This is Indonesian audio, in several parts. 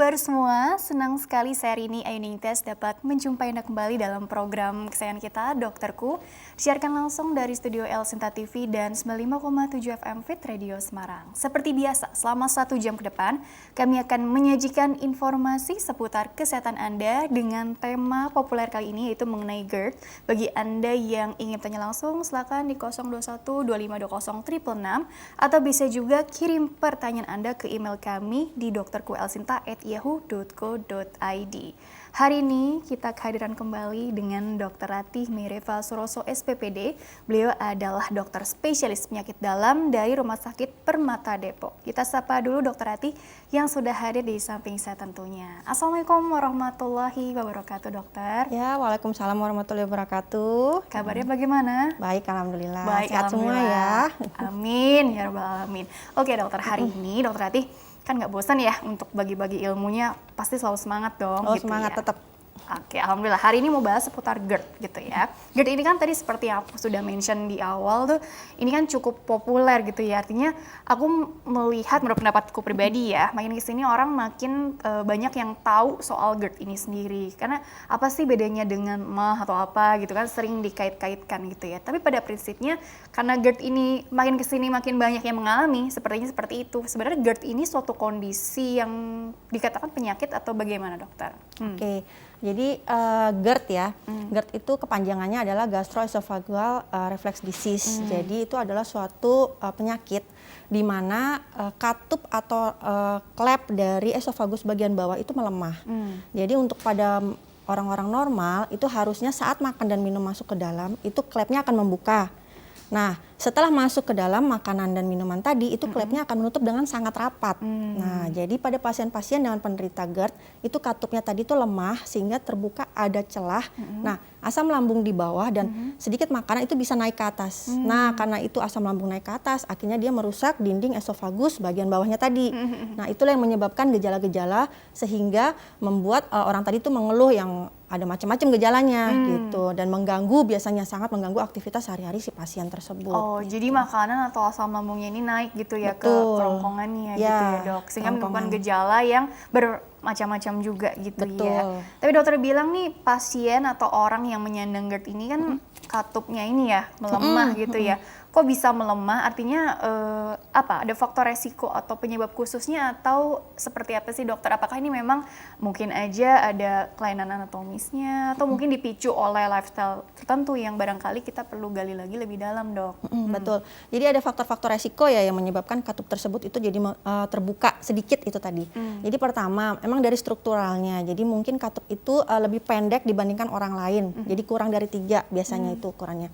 kabar semua? Senang sekali saya Rini Ayuningsih dapat menjumpai Anda kembali dalam program kesayangan kita, Dokterku. Siarkan langsung dari studio El Sinta TV dan 95,7 FM Fit Radio Semarang. Seperti biasa, selama 1 jam ke depan, kami akan menyajikan informasi seputar kesehatan Anda dengan tema populer kali ini yaitu mengenai GERD. Bagi Anda yang ingin tanya langsung, silakan di 021 2520 666 atau bisa juga kirim pertanyaan Anda ke email kami di dokterkuelsinta@yahoo.co.id. Hari ini kita kehadiran kembali dengan Dr. Ratih Meireva Suroso SPPD. Beliau adalah dokter spesialis penyakit dalam dari Rumah Sakit Permata Depok. Kita sapa dulu Dr. Ratih yang sudah hadir di samping saya tentunya. Assalamualaikum warahmatullahi wabarakatuh, dokter. Ya, waalaikumsalam warahmatullahi wabarakatuh. Kabarnya bagaimana? Baik, alhamdulillah. Baik, sehat semua ya. Amin, ya rabbal alamin. Oke dokter, hari ini dokter Ratih kan nggak bosan ya untuk bagi-bagi ilmunya, pasti selalu semangat dong. Oh, gitu semangat ya. tetap. Oke, alhamdulillah. Hari ini mau bahas seputar GERD gitu ya. GERD ini kan tadi seperti yang aku sudah mention di awal tuh, ini kan cukup populer gitu ya. Artinya aku melihat menurut pendapatku pribadi ya, makin kesini orang makin banyak yang tahu soal GERD ini sendiri. Karena apa sih bedanya dengan MAH atau apa gitu kan, sering dikait-kaitkan gitu ya. Tapi pada prinsipnya karena GERD ini makin kesini makin banyak yang mengalami, sepertinya seperti itu. Sebenarnya GERD ini suatu kondisi yang dikatakan penyakit atau bagaimana dokter? Oke. Jadi GERD ya, GERD itu kepanjangannya adalah gastroesophageal reflux disease. Jadi itu adalah suatu penyakit di mana katup atau klep dari esofagus bagian bawah itu melemah. Jadi untuk pada orang-orang normal itu harusnya saat makan dan minum masuk ke dalam itu klepnya akan membuka. Nah, setelah masuk ke dalam makanan dan minuman tadi, itu klepnya akan menutup dengan sangat rapat. Nah, jadi pada pasien-pasien dengan penderita GERD, itu katupnya tadi itu lemah sehingga terbuka ada celah. Nah, asam lambung di bawah dan sedikit makanan itu bisa naik ke atas. Nah, karena itu asam lambung naik ke atas, akhirnya dia merusak dinding esofagus bagian bawahnya tadi. Nah, itulah yang menyebabkan gejala-gejala sehingga membuat orang tadi itu mengeluh yang ada macam-macam gejalanya gitu dan mengganggu, biasanya sangat mengganggu aktivitas sehari-hari si pasien tersebut. Oh, gitu. jadi makanan atau asam lambungnya ini naik gitu ya. Betul. Ke kerongkongannya gitu ya dok, sehingga menyebabkan gejala yang bermacam-macam juga gitu. Betul. Ya. Tapi dokter bilang nih pasien atau orang yang menyandang GERD ini kan katupnya ini ya melemah gitu ya. Kok bisa melemah? Artinya apa? Ada faktor resiko atau penyebab khususnya atau seperti apa sih dokter? Apakah ini memang mungkin aja ada kelainan anatomisnya atau mungkin dipicu oleh lifestyle tertentu yang barangkali kita perlu gali lagi lebih dalam, dok? Betul. Jadi ada faktor-faktor resiko ya yang menyebabkan katup tersebut itu jadi terbuka sedikit itu tadi. Jadi pertama, emang dari strukturalnya. Jadi mungkin katup itu lebih pendek dibandingkan orang lain. Jadi kurang dari 3 biasanya itu ukurannya.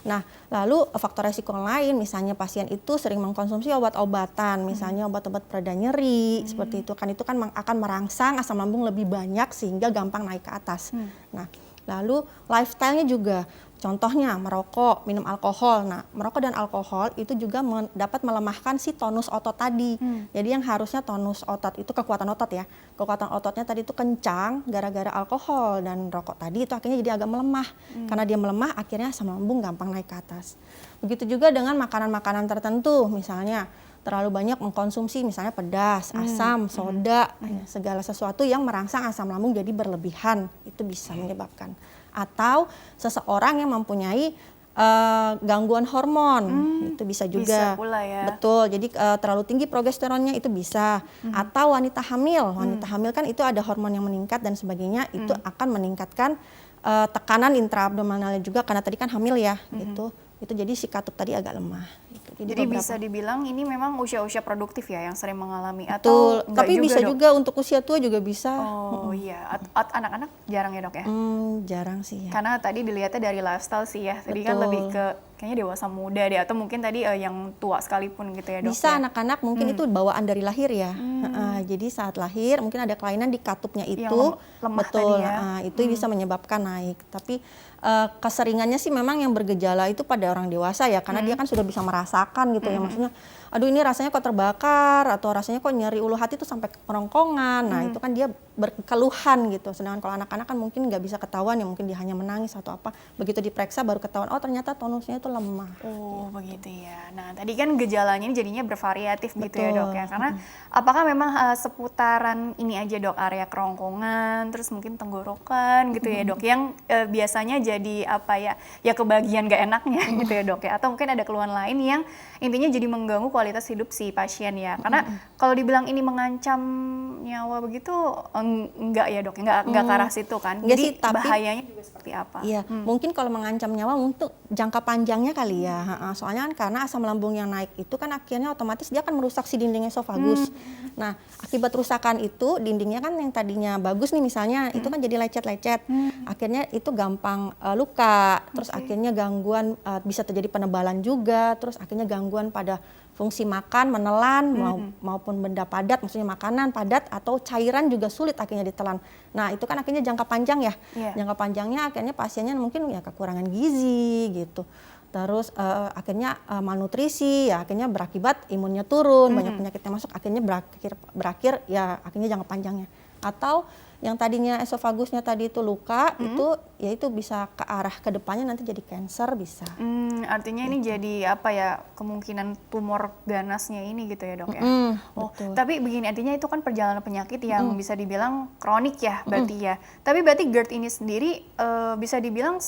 Nah, lalu faktor resiko lain, misalnya pasien itu sering mengkonsumsi obat-obatan, misalnya obat-obat pereda nyeri, seperti itu kan akan merangsang asam lambung lebih banyak sehingga gampang naik ke atas. Nah, lalu lifestyle-nya juga, contohnya merokok, minum alkohol. Nah, merokok dan alkohol itu juga dapat melemahkan si tonus otot tadi. Jadi yang harusnya tonus otot itu kekuatan otot ya. Kekuatan ototnya tadi itu kencang gara-gara alkohol dan rokok tadi itu akhirnya jadi agak melemah. Karena dia melemah akhirnya asam lambung gampang naik ke atas. Begitu juga dengan makanan-makanan tertentu, misalnya terlalu banyak mengkonsumsi misalnya pedas, asam, soda, segala sesuatu yang merangsang asam lambung jadi berlebihan, itu bisa menyebabkan. Atau seseorang yang mempunyai gangguan hormon, itu bisa juga. Bisa pula ya. Betul, jadi terlalu tinggi progesteronnya itu bisa. Atau wanita hamil kan itu ada hormon yang meningkat dan sebagainya, itu akan meningkatkan tekanan intraabdominalnya juga karena tadi kan hamil ya, gitu. Itu jadi si katup tadi agak lemah. Gitu. Jadi bisa dibilang ini memang usia-usia produktif ya yang sering mengalami atau betul, tapi juga, bisa dok? juga untuk usia tua juga bisa. Oh iya, anak-anak jarang ya dok ya? Jarang sih ya. Karena tadi dilihatnya dari lifestyle sih ya, tadi kan lebih ke kayaknya dewasa muda deh atau mungkin tadi yang tua sekalipun gitu ya dok. Bisa ya? Anak-anak mungkin itu bawaan dari lahir ya. Jadi saat lahir mungkin ada kelainan di katupnya itu, yang lemah betul. Tadi ya? Itu bisa menyebabkan naik. Tapi keseringannya sih memang yang bergejala itu pada orang dewasa ya, karena dia kan sudah bisa merasakan gitu ya, maksudnya aduh ini rasanya kok terbakar atau rasanya kok nyeri ulu hati tuh sampai ke kerongkongan. Nah itu kan dia berkeluhan gitu. Sedangkan kalau anak-anak kan mungkin nggak bisa ketahuan ya, mungkin dia hanya menangis atau apa. Begitu diperiksa baru ketahuan, oh ternyata tonusnya itu lemah. Oh begitu ya. Nah tadi kan gejalanya ini jadinya bervariatif gitu ya dok ya. Karena apakah memang seputaran ini aja dok, area kerongkongan, terus mungkin tenggorokan gitu ya dok, yang biasanya jadi apa ya, ya kebagian gak enaknya gitu ya dok ya. Atau mungkin ada keluhan lain yang intinya jadi mengganggu kualitas hidup si pasien ya. Karena kalau dibilang ini mengancam nyawa begitu, enggak ya dok, enggak ke arah situ kan. Enggak Jadi sih, tapi bahayanya juga seperti apa? Iya, mungkin kalau mengancam nyawa untuk jangka panjangnya kali ya. Soalnya kan karena asam lambung yang naik itu kan akhirnya otomatis dia akan merusak si dinding esofagus. Nah, akibat rusakan itu dindingnya kan yang tadinya bagus nih misalnya, itu kan jadi lecet-lecet. Akhirnya itu gampang luka, terus akhirnya gangguan, bisa terjadi penebalan juga, terus akhirnya gangguan pada fungsi makan, menelan, maupun benda padat, maksudnya makanan padat atau cairan juga sulit akhirnya ditelan. Nah itu kan akhirnya jangka panjang ya, jangka panjangnya akhirnya pasiennya mungkin ya kekurangan gizi gitu. Terus akhirnya malnutrisi, ya akhirnya berakibat imunnya turun, banyak penyakit yang masuk, akhirnya berakhir ya akhirnya jangka panjangnya. Atau yang tadinya esofagusnya tadi itu luka, itu ya itu bisa ke arah ke depannya nanti jadi kanker bisa. Artinya ini jadi apa ya, kemungkinan tumor ganasnya ini gitu ya dok ya. Oh, betul. tapi begini, artinya itu kan perjalanan penyakit yang bisa dibilang kronik ya berarti ya. Tapi berarti GERD ini sendiri bisa dibilang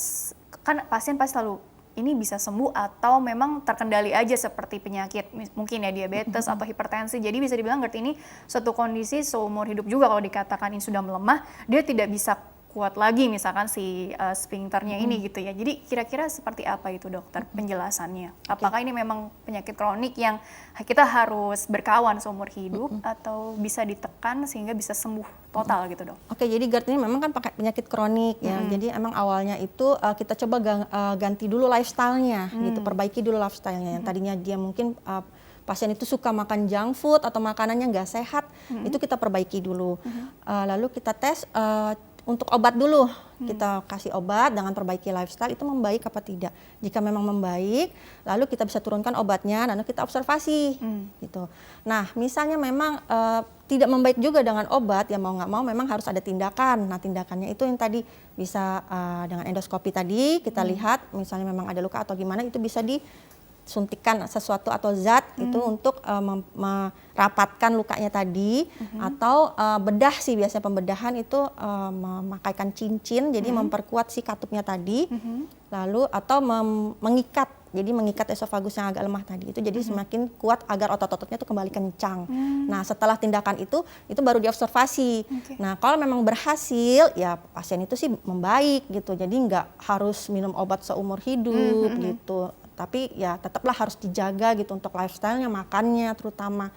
kan pasien pasti selalu ini bisa sembuh atau memang terkendali aja seperti penyakit mungkin ya diabetes atau hipertensi. Jadi bisa dibilang GERD ini suatu kondisi seumur hidup juga. Kalau dikatakan ini sudah melemah, dia tidak bisa kuat lagi misalkan si sphincternya ini gitu ya. Jadi kira-kira seperti apa itu dokter penjelasannya? Apakah ini memang penyakit kronik yang kita harus berkawan seumur hidup atau bisa ditekan sehingga bisa sembuh total gitu dok? Oke, jadi GERD ini memang kan pakai penyakit kronik ya. Jadi emang awalnya itu kita coba ganti dulu lifestyle-nya gitu, perbaiki dulu lifestyle-nya. Yang tadinya dia mungkin pasien itu suka makan junk food atau makanannya nggak sehat, itu kita perbaiki dulu. Lalu kita tes untuk obat dulu, kita kasih obat dengan perbaiki lifestyle itu membaik apa tidak. Jika memang membaik, lalu kita bisa turunkan obatnya, lalu kita observasi gitu. Nah, misalnya memang tidak membaik juga dengan obat, ya mau nggak mau memang harus ada tindakan. Nah, tindakannya itu yang tadi bisa dengan endoskopi tadi, kita lihat misalnya memang ada luka atau gimana, itu bisa disuntikan sesuatu atau zat itu untuk merapatkan lukanya tadi, atau bedah sih, biasanya pembedahan itu memakaikan cincin, jadi memperkuat si katupnya tadi, lalu atau mengikat, jadi mengikat esofagus yang agak lemah tadi itu, jadi semakin kuat agar otot-ototnya itu kembali kencang. Nah setelah tindakan itu baru diobservasi. Nah kalau memang berhasil ya pasien itu sih membaik gitu, jadi nggak harus minum obat seumur hidup gitu. Tapi ya tetaplah harus dijaga gitu untuk lifestyle-nya, makannya terutama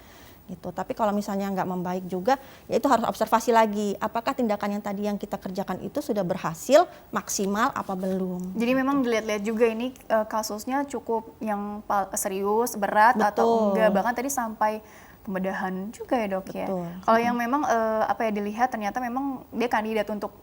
gitu. Tapi kalau misalnya nggak membaik juga, ya itu harus observasi lagi. Apakah tindakan yang tadi yang kita kerjakan itu sudah berhasil, maksimal apa belum? Jadi memang dilihat-lihat juga ini kasusnya cukup yang serius, berat atau enggak. Bahkan tadi sampai pembedahan juga ya dok ya. Kalau yang memang apa ya dilihat ternyata memang dia kandidat untuk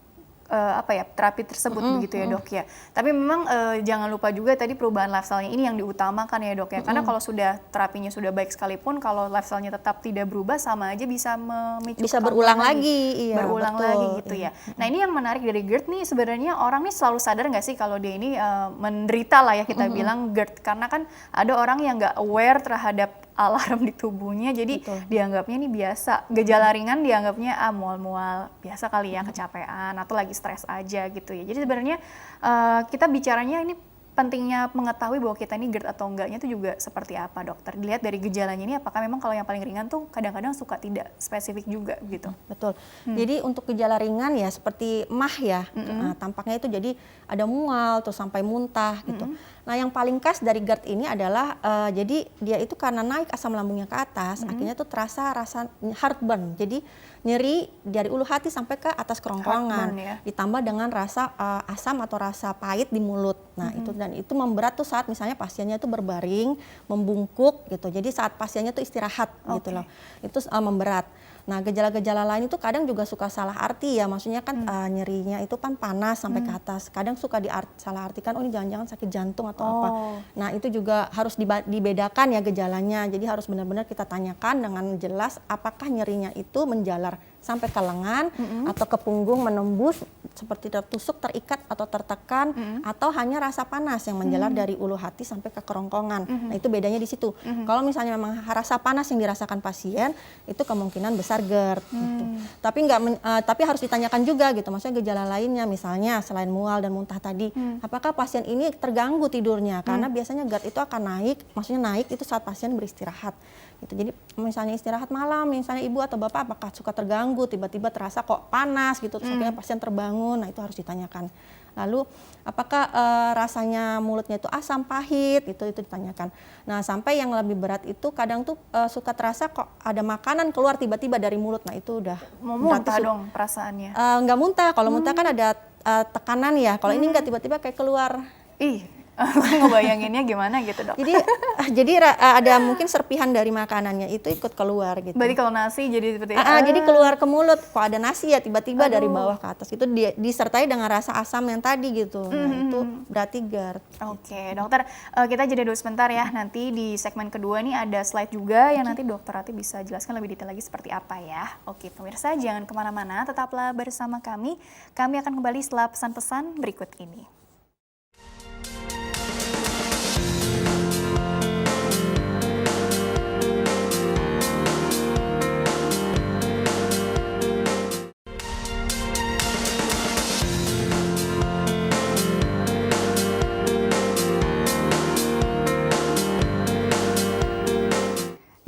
apa ya terapi tersebut begitu ya dok ya. Tapi memang jangan lupa juga tadi perubahan lifestyle-nya ini yang diutamakan ya dok ya. Karena kalau sudah terapinya sudah baik sekalipun, kalau lifestyle-nya tetap tidak berubah sama aja bisa memicu berulang lagi, iya, berulang lagi gitu ya. Nah ini yang menarik dari GERD nih, sebenarnya orang nih selalu sadar nggak sih kalau dia ini menderita lah ya kita bilang GERD, karena kan ada orang yang nggak aware terhadap alarm di tubuhnya, jadi dianggapnya ini biasa, gejala ringan dianggapnya mual-mual biasa kali ya, kecapean atau lagi stres aja gitu ya. Jadi sebenarnya kita bicaranya ini pentingnya mengetahui bahwa kita ini GERD atau enggaknya itu juga seperti apa dokter. Dilihat dari gejalanya ini apakah memang kalau yang paling ringan tuh kadang-kadang suka tidak spesifik juga gitu. Betul. Jadi untuk gejala ringan ya seperti MAH ya, tampaknya itu jadi ada mual terus sampai muntah gitu. Nah yang paling khas dari GERD ini adalah jadi dia itu karena naik asam lambungnya ke atas, akhirnya tuh terasa rasa heartburn. Jadi nyeri dari ulu hati sampai ke atas kerongkongan, ditambah dengan rasa asam atau rasa pahit di mulut. Nah itu, dan itu memberat tuh saat misalnya pasiennya itu berbaring, membungkuk gitu. Jadi saat pasiennya tuh istirahat gitu loh, itu memberat. Nah, gejala-gejala lain itu kadang juga suka salah arti ya, maksudnya kan nyerinya itu kan panas sampai ke atas. Kadang suka salah artikan, oh ini jangan-jangan sakit jantung atau apa. Nah, itu juga harus dibedakan ya gejalanya. Jadi harus benar-benar kita tanyakan dengan jelas apakah nyerinya itu menjalar sampai ke lengan atau ke punggung menembus seperti tertusuk, terikat atau tertekan, atau hanya rasa panas yang menjalar dari ulu hati sampai ke kerongkongan. Nah, itu bedanya di situ. Kalau misalnya memang rasa panas yang dirasakan pasien, itu kemungkinan besar GERD. Gitu. Tapi harus ditanyakan juga gitu. Maksudnya gejala lainnya, misalnya selain mual dan muntah tadi, apakah pasien ini terganggu tidurnya? Karena biasanya GERD itu akan naik, maksudnya naik itu saat pasien beristirahat. Gitu. Jadi misalnya istirahat malam, misalnya ibu atau bapak apakah suka terganggu, tiba-tiba terasa kok panas gitu, terus akhirnya pasien terbangun, nah itu harus ditanyakan. Lalu apakah rasanya mulutnya itu asam, pahit, itu ditanyakan. Nah sampai yang lebih berat itu kadang tuh suka terasa kok ada makanan keluar tiba-tiba dari mulut, nah itu udah mau muntah dong perasaannya. Nggak muntah, kalau muntah kan ada tekanan ya, kalau ini nggak, tiba-tiba kayak keluar. Ngebayanginnya gimana gitu dok? Jadi ada mungkin serpihan dari makanannya itu ikut keluar gitu. Berarti kalau nasi jadi seperti jadi keluar ke mulut, kok ada nasi ya tiba-tiba dari bawah ke atas, itu disertai dengan rasa asam yang tadi gitu. Nah itu berarti GERD. Oke, dokter, kita jeda dulu sebentar ya. Nanti di segmen kedua nih ada slide juga yang nanti dokter Rati bisa jelaskan lebih detail lagi seperti apa ya. Oke pemirsa, jangan kemana-mana, tetaplah bersama kami. Kami akan kembali setelah pesan-pesan berikut ini.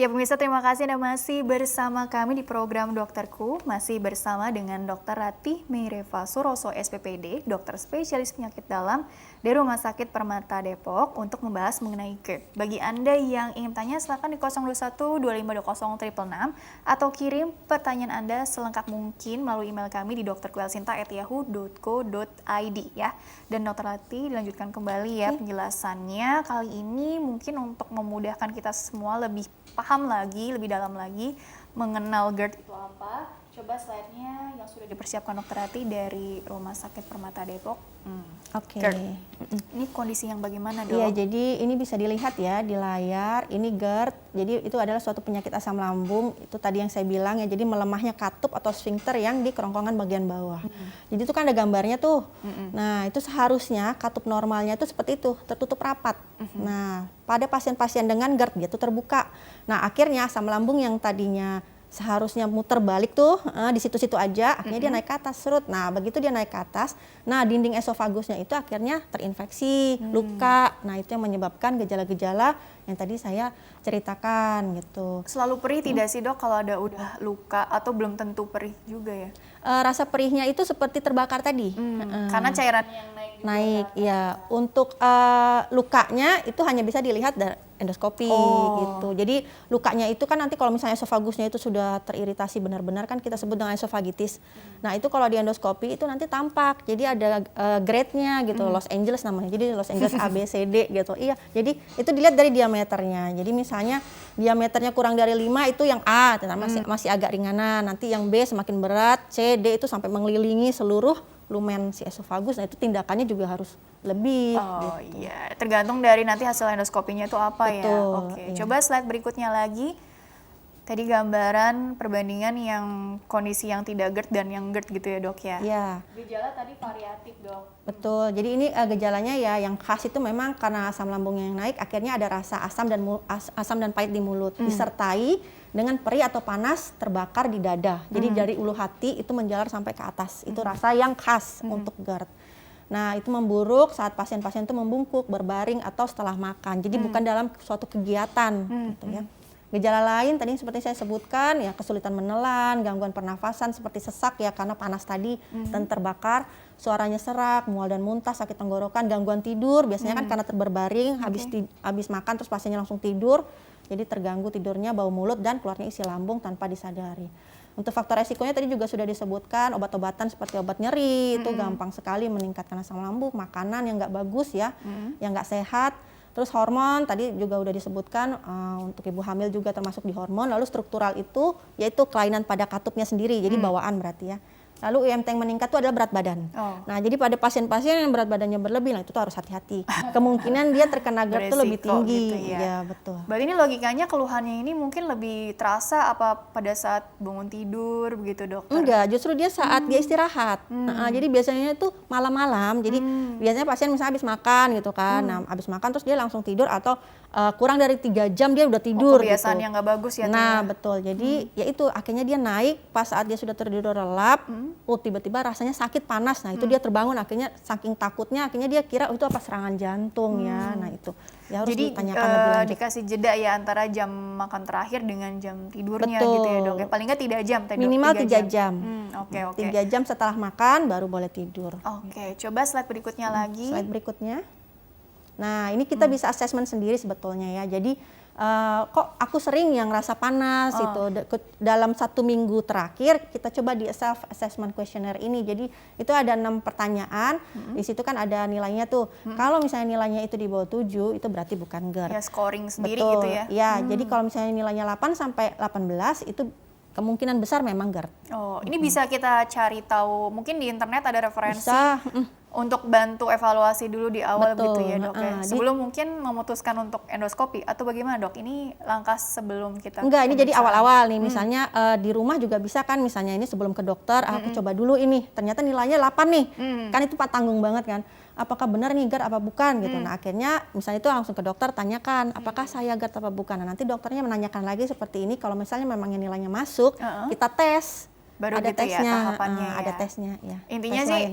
Ya pemirsa, terima kasih Anda masih bersama kami di program Dokterku. Masih bersama dengan Dr. Ratih Meireva Suroso SPPD, dokter spesialis penyakit dalam dari Rumah Sakit Permata Depok untuk membahas mengenai GERD. Bagi Anda yang ingin tanya silakan di 021 2520 666 atau kirim pertanyaan Anda selengkap mungkin melalui email kami di drkuelsinta@yahoo.co.id ya. Dan Dr. Ratih dilanjutkan kembali ya penjelasannya. Kali ini mungkin untuk memudahkan kita semua lebih paham lagi, lebih dalam lagi mengenal GERD itu apa. Coba slide-nya yang sudah dipersiapkan Dr. Ratih dari Rumah Sakit Permata Depok. Oke. Ini kondisi yang bagaimana dok? Iya, jadi ini bisa dilihat ya di layar, ini GERD. Jadi itu adalah suatu penyakit asam lambung, itu tadi yang saya bilang ya, jadi melemahnya katup atau sphincter yang di kerongkongan bagian bawah. Jadi itu kan ada gambarnya tuh. Nah itu seharusnya katup normalnya itu seperti itu, tertutup rapat. Nah pada pasien-pasien dengan GERD dia tuh terbuka. Nah akhirnya asam lambung yang tadinya seharusnya muter balik tuh di situ-situ aja, akhirnya dia naik ke atas, serut. Nah begitu dia naik ke atas, nah dinding esofagusnya itu akhirnya terinfeksi, luka. Nah itu yang menyebabkan gejala-gejala yang tadi saya ceritakan gitu. Selalu perih tidak sih dok kalau ada udah luka, atau belum tentu perih juga ya? Rasa perihnya itu seperti terbakar tadi. Karena cairan yang naik ya. Untuk lukanya itu hanya bisa dilihat dari endoskopi gitu. Jadi lukanya itu kan nanti kalau misalnya esofagusnya itu sudah teriritasi benar-benar kan kita sebut dengan esofagitis. Nah itu kalau di endoskopi itu nanti tampak. Jadi ada grade-nya gitu, Los Angeles namanya. Jadi Los Angeles A, B, C, D gitu. Iya, jadi itu dilihat dari diameternya. Jadi misalnya diameternya kurang dari 5 itu yang A, masih agak ringanan. Nanti yang B semakin berat, C, D itu sampai mengelilingi seluruh lumen si esofagus. Nah itu tindakannya juga harus lebih. Gitu. Iya, tergantung dari nanti hasil endoskopinya itu apa. Betul, ya. Oke, iya. Coba slide berikutnya lagi. Tadi gambaran perbandingan yang kondisi yang tidak GERD dan yang GERD gitu ya dok ya? Iya. Gejala tadi variatif dok. Betul, jadi ini gejalanya ya yang khas itu memang karena asam lambungnya yang naik, akhirnya ada rasa asam dan pahit di mulut, disertai dengan perih atau panas terbakar di dada. Jadi dari ulu hati itu menjalar sampai ke atas, itu rasa yang khas untuk GERD. Nah itu memburuk saat pasien-pasien itu membungkuk, berbaring atau setelah makan, jadi bukan dalam suatu kegiatan gitu ya. Gejala lain tadi seperti saya sebutkan ya, kesulitan menelan, gangguan pernafasan seperti sesak ya karena panas tadi dan terbakar, suaranya serak, mual dan muntah, sakit tenggorokan, gangguan tidur biasanya kan karena terberbaring, habis makan terus pasiennya langsung tidur, jadi terganggu tidurnya, bau mulut dan keluarnya isi lambung tanpa disadari. Untuk faktor resikonya tadi juga sudah disebutkan, obat-obatan seperti obat nyeri itu gampang sekali meningkatkan asam lambung, makanan yang nggak bagus ya, yang nggak sehat. Terus hormon tadi juga udah disebutkan untuk ibu hamil juga termasuk di hormon. Lalu struktural itu yaitu kelainan pada katupnya sendiri, jadi bawaan berarti ya. Lalu IMT yang meningkat itu adalah berat badan. Nah, jadi pada pasien-pasien yang berat badannya berlebih, nah itu tuh harus hati-hati. Kemungkinan dia terkena GERD itu lebih tinggi. Gitu ya. Ya, betul. Berarti ini logikanya keluhannya ini mungkin lebih terasa apa pada saat bangun tidur begitu, dokter? Enggak, justru dia saat dia istirahat. Jadi biasanya itu malam-malam. Jadi biasanya pasien misalnya habis makan gitu kan. Nah, habis makan terus dia langsung tidur atau kurang dari 3 jam dia udah tidur kebiasaan gitu. yang nggak bagus ya. Nah, betul. Jadi ya itu akhirnya dia naik pas saat dia sudah tertidur lelap. Tiba-tiba rasanya sakit panas. Nah, itu dia terbangun akhirnya saking takutnya akhirnya dia kira itu apa serangan jantung ya. Nah, itu ya harus jadi ditanyakan lebih lanjut. dikasih jeda ya antara jam makan terakhir dengan jam tidurnya. Betul. Gitu ya, Dok. Ya, paling nggak 3 jam tadi. Minimal 3 jam. Oke. 3 jam setelah makan baru boleh tidur. Oke, coba slide berikutnya lagi. Slide berikutnya. Nah, ini kita bisa assessment sendiri sebetulnya ya. Jadi kok aku sering yang rasa panas itu dalam 1 minggu terakhir kita coba di self assessment questionnaire ini. Jadi itu ada 6 pertanyaan. Di situ kan ada nilainya tuh. Kalau misalnya nilainya itu di bawah 7 itu berarti bukan GERD. Ya, scoring sendiri Betul. gitu ya. Ya, jadi kalau misalnya nilainya 8 sampai 18 itu kemungkinan besar memang GERD. Ini bisa kita cari tahu, mungkin di internet ada referensi Bisa. untuk bantu evaluasi dulu di awal. Betul. Gitu ya, Dok ya. Sebelum mungkin memutuskan untuk endoskopi atau bagaimana, Dok? Ini langkah sebelum kita Enggak, ini jadi pemeriksaan. awal-awal nih, misalnya di rumah juga bisa kan, misalnya ini sebelum ke dokter, aku coba dulu ini, ternyata nilainya 8 nih, kan itu tanggung banget kan, apakah benar nih GERD apa bukan gitu. Nah akhirnya misalnya itu langsung ke dokter, tanyakan apakah saya GERD apa bukan. Nah nanti dokternya menanyakan lagi seperti ini, kalau misalnya memang nilainya masuk, kita tes. Baru ada gitu tesnya, ya tahapannya ya. Ada tesnya ya. Intinya tes sih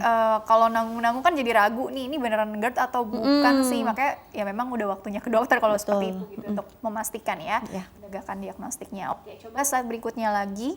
kalau nanggung-nanggung kan jadi ragu nih, ini beneran GERD atau bukan sih, makanya ya memang udah waktunya ke dokter kalau seperti itu gitu, untuk memastikan ya, menegakkan diagnostiknya. Oke, coba slide berikutnya lagi.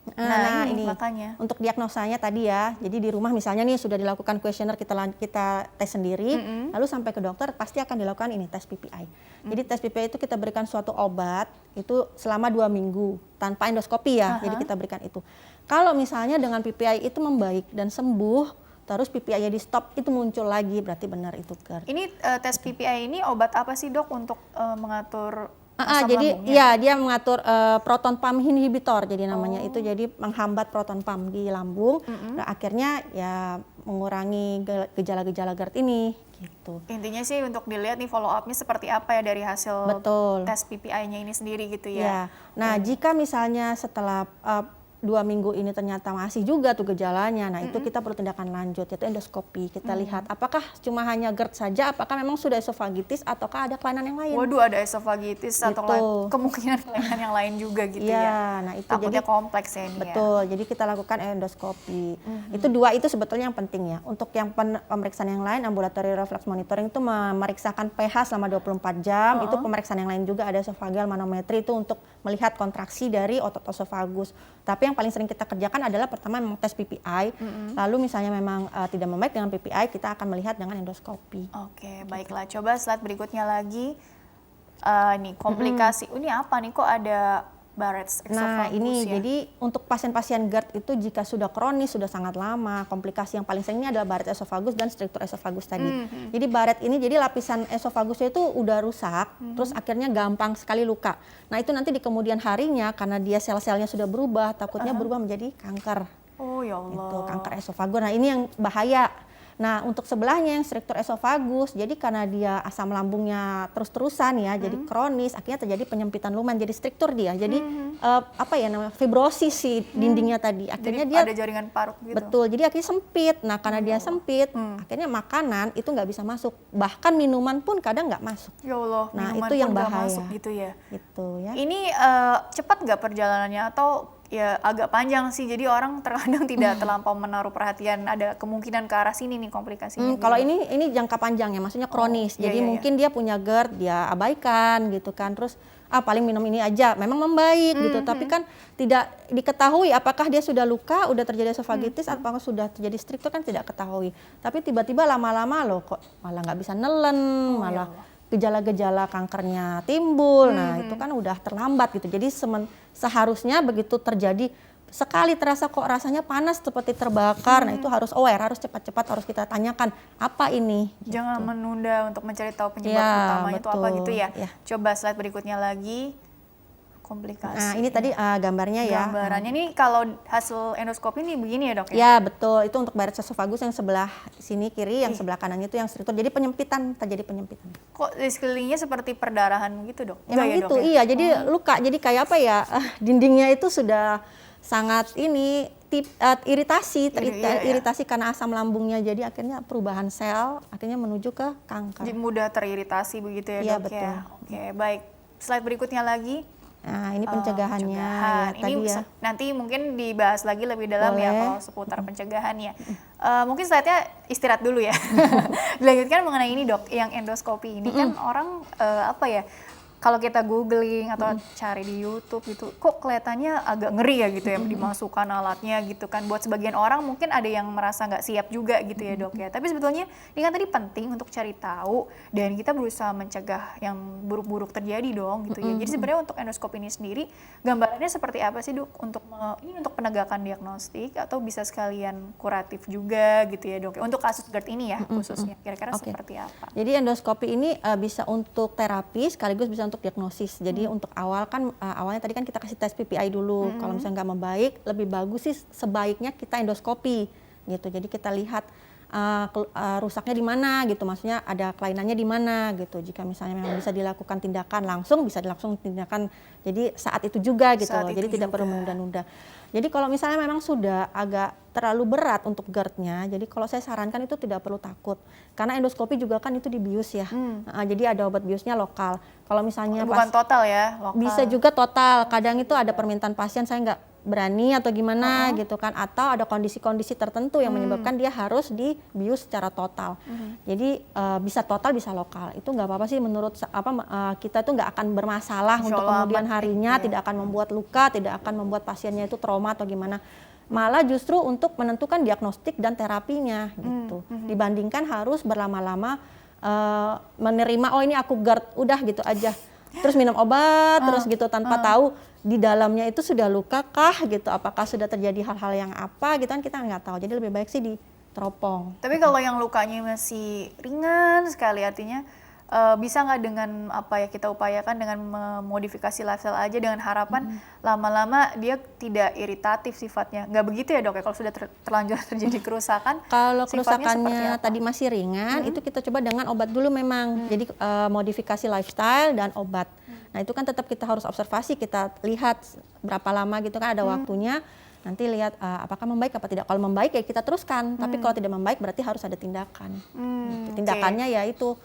Nah ini makanya untuk diagnosanya tadi ya, jadi di rumah misalnya nih sudah dilakukan kuesioner, kita tes sendiri, lalu sampai ke dokter pasti akan dilakukan ini tes PPI. Jadi tes PPI itu kita berikan suatu obat itu selama 2 minggu tanpa endoskopi ya, jadi kita berikan itu. Kalau misalnya dengan PPI itu membaik dan sembuh, terus PPI-nya di stop, itu muncul lagi, berarti benar itu GERD. Ini tes PPI ini obat apa sih, Dok, untuk mengatur asam jadi lambungnya? ya dia mengatur proton pump inhibitor, jadi namanya itu, jadi menghambat proton pump di lambung, nah, akhirnya ya mengurangi gejala-gejala GERD ini gitu. Intinya sih untuk dilihat nih follow up-nya seperti apa ya dari hasil tes PPI-nya ini sendiri gitu ya. Nah jika misalnya setelah 2 minggu ini ternyata masih juga tuh gejalanya, nah itu kita perlu tindakan lanjut, yaitu endoskopi. Kita lihat apakah cuma hanya GERD saja, apakah memang sudah esofagitis ataukah ada kelainan yang lain. Waduh, ada esofagitis atau kemungkinan kelainan yang lain juga gitu ya. Nah itu takutnya jadi kompleks ya ini. Betul, jadi kita lakukan endoskopi. Itu 2 itu sebetulnya yang penting ya. Untuk yang pemeriksaan yang lain, ambulatory reflex monitoring itu memeriksakan pH selama 24 jam. Itu pemeriksaan yang lain juga, ada esophageal manometri, itu untuk melihat kontraksi dari otot esofagus. Tapi yang paling sering kita kerjakan adalah pertama memang tes PPI, lalu misalnya memang tidak membaik dengan PPI, kita akan melihat dengan endoskopi. Oke, baiklah. Coba slide berikutnya lagi. Nih komplikasi. Ini apa nih? Kok ada Barrett's esophagus? Nah ini ya? jadi untuk pasien-pasien GERD itu jika sudah kronis, sudah sangat lama, komplikasi yang paling sering ini adalah Barrett's esophagus dan struktur esophagus tadi. Jadi Barrett ini, jadi lapisan esofagusnya itu udah rusak, terus akhirnya gampang sekali luka. Nah itu nanti di kemudian harinya karena dia sel-selnya sudah berubah, takutnya berubah menjadi kanker. Oh ya Allah. Itu kanker esofagus. Nah ini yang bahaya. Nah untuk sebelahnya yang struktur esofagus, jadi karena dia asam lambungnya terus-terusan ya, jadi kronis, akhirnya terjadi penyempitan lumen, jadi struktur dia, jadi apa ya namanya, fibrosis si dindingnya tadi, akhirnya jadi dia ada jaringan parut gitu. Betul, jadi akhirnya sempit. Nah karena dia sempit, akhirnya makanan itu nggak bisa masuk, bahkan minuman pun kadang nggak masuk. Ya Allah, nah minuman itu yang pun nggak bahaya. masuk gitu ya. Gitu ya. Ini cepat nggak perjalanannya atau ya agak panjang sih, jadi orang terkadang tidak terlampau menaruh perhatian, ada kemungkinan ke arah sini nih komplikasinya. Kalau ini jangka panjang ya, maksudnya kronis, jadi mungkin dia punya GERD, dia abaikan gitu kan, terus paling minum ini aja, memang membaik gitu, tapi kan tidak diketahui apakah dia sudah luka, udah terjadi esofagitis, apakah sudah terjadi struktur, kan tidak ketahui. Tapi tiba-tiba lama-lama loh kok malah nggak bisa nelen, malah gejala-gejala kankernya timbul. Nah itu kan udah terlambat gitu. Jadi seharusnya begitu terjadi sekali terasa kok rasanya panas seperti terbakar, nah itu harus aware, harus cepat-cepat harus kita tanyakan apa ini. Jangan gitu. menunda untuk mencari tahu penyebab Ya, utamanya itu apa gitu ya. Ya. Coba slide berikutnya lagi. Komplikasi. Nah ini tadi gambarnya ya. Gambarannya nih kalau hasil endoskopi nih begini ya dok ya? Ya betul, itu untuk varus esophagus yang sebelah sini kiri, yang sebelah kanannya itu yang struktur. Jadi terjadi penyempitan. Kok di sekelilingnya seperti perdarahan gitu dok? Emang Enggak ya, gitu, dok, ya? iya. Jadi luka, jadi kayak apa ya? Dindingnya itu sudah sangat ini iritasi, iritasi karena asam lambungnya. Jadi akhirnya perubahan sel, akhirnya menuju ke kanker. Jadi mudah teriritasi begitu ya Iya, dok betul. ya? Oke baik. Slide berikutnya lagi. Nah ini pencegahannya. Pencegahan. Ya, Ini tadi ya. nanti mungkin dibahas lagi lebih dalam ya Boleh. kalau seputar pencegahan ya. Mungkin slide-nya istirahat dulu ya. Dilanjutkan mengenai ini dok, yang endoskopi ini kan orang apa ya? Kalau kita googling atau cari di YouTube gitu, kok kelihatannya agak ngeri ya gitu ya, dimasukkan alatnya gitu kan. Buat sebagian orang mungkin ada yang merasa nggak siap juga gitu ya dok ya. Tapi sebetulnya ini kan tadi penting untuk cari tahu dan kita berusaha mencegah yang buruk-buruk terjadi dong gitu ya. Jadi sebenarnya untuk endoskop ini sendiri, gambarannya seperti apa sih dok? Ini untuk penegakan diagnostik atau bisa sekalian kuratif juga gitu ya dok. Untuk kasus GERD ini ya khususnya, kira-kira seperti apa? Jadi endoskopi ini bisa untuk terapi sekaligus bisa untuk diagnosis. Jadi untuk awal kan awalnya tadi kan kita kasih tes PPI dulu. Kalau misalnya nggak membaik, lebih bagus sih sebaiknya kita endoskopi gitu. Jadi kita lihat rusaknya di mana gitu. Maksudnya ada kelainannya di mana gitu. Jika misalnya memang bisa dilakukan tindakan langsung, bisa dilakukan tindakan. Jadi saat itu juga gitu. Jadi tidak perlu menunda-nunda. Jadi kalau misalnya memang sudah agak terlalu berat untuk GERD-nya, jadi kalau saya sarankan itu tidak perlu takut. Karena endoskopi juga kan itu dibius ya. Jadi ada obat biusnya lokal. Kalau misalnya Bukan total ya, lokal. bisa juga total. Kadang itu ada permintaan pasien saya nggak berani atau gimana gitu kan, atau ada kondisi-kondisi tertentu yang menyebabkan dia harus dibius secara total. Jadi bisa total bisa lokal. Itu nggak apa-apa sih menurut kita tuh nggak akan bermasalah untuk kemudian harinya, tidak akan membuat luka, tidak akan membuat pasiennya itu trauma atau gimana. Malah justru untuk menentukan diagnostik dan terapinya gitu. Dibandingkan harus berlama-lama menerima oh ini aku GERD udah gitu aja. Terus minum obat terus gitu tanpa tahu di dalamnya itu sudah luka kah gitu, apakah sudah terjadi hal-hal yang apa gitu kan kita nggak tahu. Jadi lebih baik sih diteropong. Tapi kalau yang lukanya masih ringan sekali, artinya bisa nggak dengan apa ya kita upayakan dengan memodifikasi lifestyle aja dengan harapan lama-lama dia tidak iritatif sifatnya. Nggak begitu ya dok ya, kalau sudah terlanjur terjadi kerusakan? Kalau kerusakannya tadi masih ringan, itu kita coba dengan obat dulu memang. Jadi modifikasi lifestyle dan obat. Nah itu kan tetap kita harus observasi, kita lihat berapa lama gitu kan ada waktunya. Nanti lihat apakah membaik apa tidak. Kalau membaik ya kita teruskan. Tapi kalau tidak membaik berarti harus ada tindakan. Tindakannya yaitu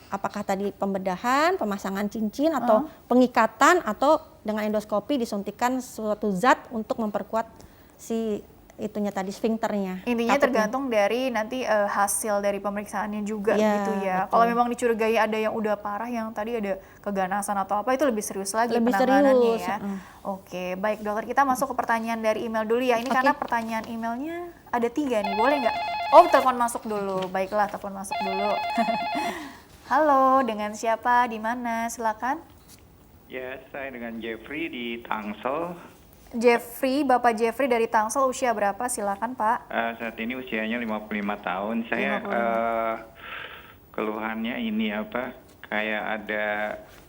apakah tadi pembedahan, pemasangan cincin atau pengikatan atau dengan endoskopi disuntikan suatu zat untuk memperkuat si itunya tadi sfinkternya. Intinya tergantung dari nanti hasil dari pemeriksaannya juga gitu ya. Kalau memang dicurigai ada yang udah parah, yang tadi ada keganasan atau apa, itu lebih serius lagi penanganannya ya. Oke, baik dokter, kita masuk ke pertanyaan dari email dulu ya. Ini karena pertanyaan emailnya ada 3 nih, boleh nggak? Oh, telepon masuk dulu. Baiklah, telepon masuk dulu. Halo, dengan siapa? Di mana? Silakan. Ya, saya dengan Jeffrey di Tangsel. Jeffrey, Bapak Jeffrey dari Tangsel, usia berapa? Silakan Pak. Saat ini usianya 55 tahun. Saya keluhannya ini kayak ada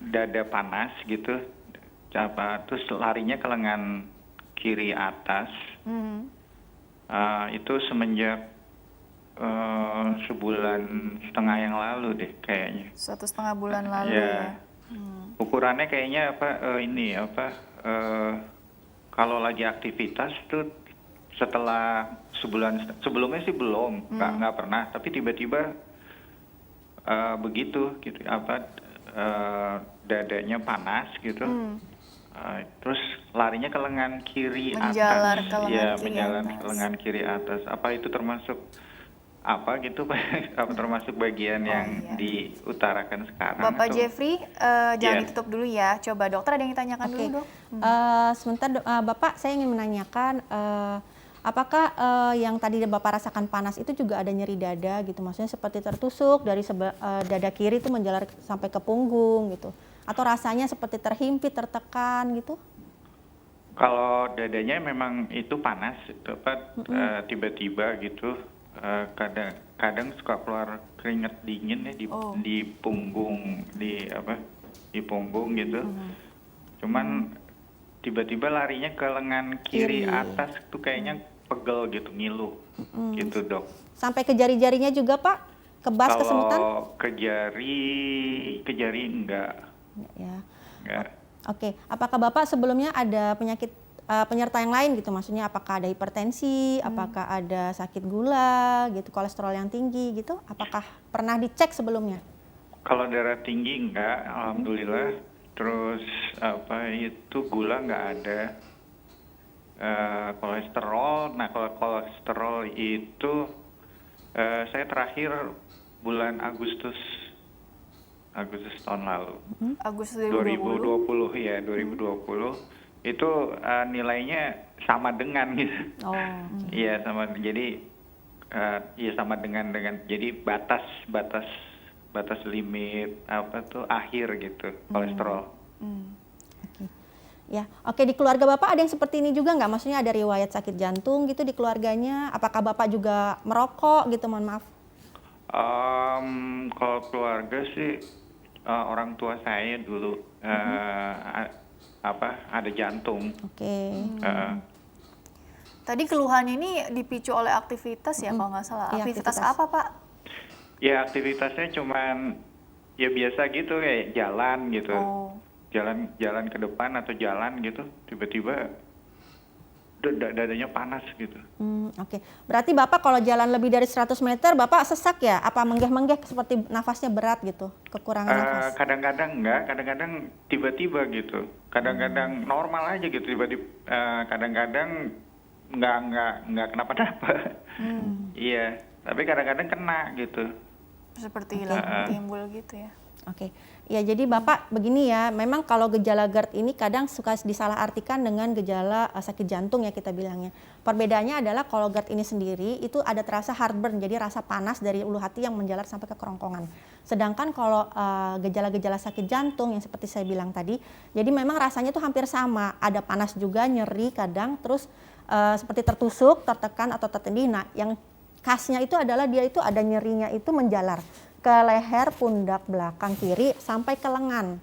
dada panas gitu. Terus larinya ke lengan kiri atas. Itu semenjak sebulan setengah yang lalu deh kayaknya. 1,5 bulan lalu ya. Ukurannya kayaknya kalau lagi aktivitas tuh setelah sebulan, sebelumnya sih belum, nggak pernah, tapi tiba-tiba begitu gitu, dadanya panas gitu, terus larinya ke lengan kiri menjalar atas, ke lengan kiri menjalar atas. ke lengan kiri atas. Apa itu termasuk apa gitu, termasuk bagian yang diutarakan sekarang? Bapak Jeffrey, jangan ditutup dulu ya. Coba dokter ada yang ditanyakan dulu dok. Sebentar Bapak, saya ingin menanyakan apakah yang tadi Bapak rasakan panas itu juga ada nyeri dada gitu, maksudnya seperti tertusuk dari dada kiri itu menjalar sampai ke punggung gitu, atau rasanya seperti terhimpit, tertekan gitu? Kalau dadanya memang itu panas, itu apa tiba-tiba gitu. Kadang suka keluar keringat dingin ya di punggung, di punggung gitu. Cuman tiba-tiba larinya ke lengan kiri atas tuh kayaknya pegel gitu, ngilu gitu dok. Sampai ke jari-jarinya juga Pak? Kebas, kesemutan? Kalau ke jari enggak. Ya. Enggak. Oke, apakah Bapak sebelumnya ada penyakit penyerta yang lain gitu? Maksudnya apakah ada hipertensi, apakah ada sakit gula gitu, kolesterol yang tinggi gitu? Apakah pernah dicek sebelumnya? Kalau darah tinggi enggak, alhamdulillah. Terus gula enggak ada. Kolesterol, nah kalau kolesterol itu saya terakhir bulan Agustus tahun lalu. Agustus 2020 ya, 2020 itu nilainya sama dengan gitu. Oh. Iya sama, jadi sama dengan jadi batas limit akhir gitu kolesterol. Ya, oke, di keluarga Bapak ada yang seperti ini juga nggak? Maksudnya ada riwayat sakit jantung gitu di keluarganya? Apakah Bapak juga merokok gitu? Mohon maaf. Kalau keluarga sih orang tua saya dulu ada jantung. Oke. Tadi keluhannya ini dipicu oleh aktivitas ya kalau nggak salah. Iya, Aktivitas aktivitas. apa Pak? Ya aktivitasnya cuman ya biasa gitu kayak jalan gitu. Jalan ke depan atau jalan gitu tiba-tiba dadanya panas gitu. Oke. Berarti Bapak kalau jalan lebih dari 100 meter Bapak sesak ya? Apa menggeh-menggeh seperti nafasnya berat gitu? Kekurangan nafas? Kadang-kadang enggak, kadang-kadang tiba-tiba gitu. Kadang-kadang normal aja gitu, tiba-tiba kadang-kadang enggak kenapa-napa. Iya, tapi kadang-kadang kena gitu. Seperti timbul gitu ya. Oke, ya jadi Bapak begini ya, memang kalau gejala GERD ini kadang suka disalahartikan dengan gejala sakit jantung ya kita bilangnya. Perbedaannya adalah kalau GERD ini sendiri itu ada terasa heartburn, jadi rasa panas dari ulu hati yang menjalar sampai ke kerongkongan. Sedangkan kalau gejala-gejala sakit jantung yang seperti saya bilang tadi, jadi memang rasanya itu hampir sama, ada panas juga, nyeri kadang, terus seperti tertusuk, tertekan atau tertindih. Nah, yang khasnya itu adalah dia itu ada nyerinya itu menjalar ke leher, pundak belakang kiri sampai ke lengan.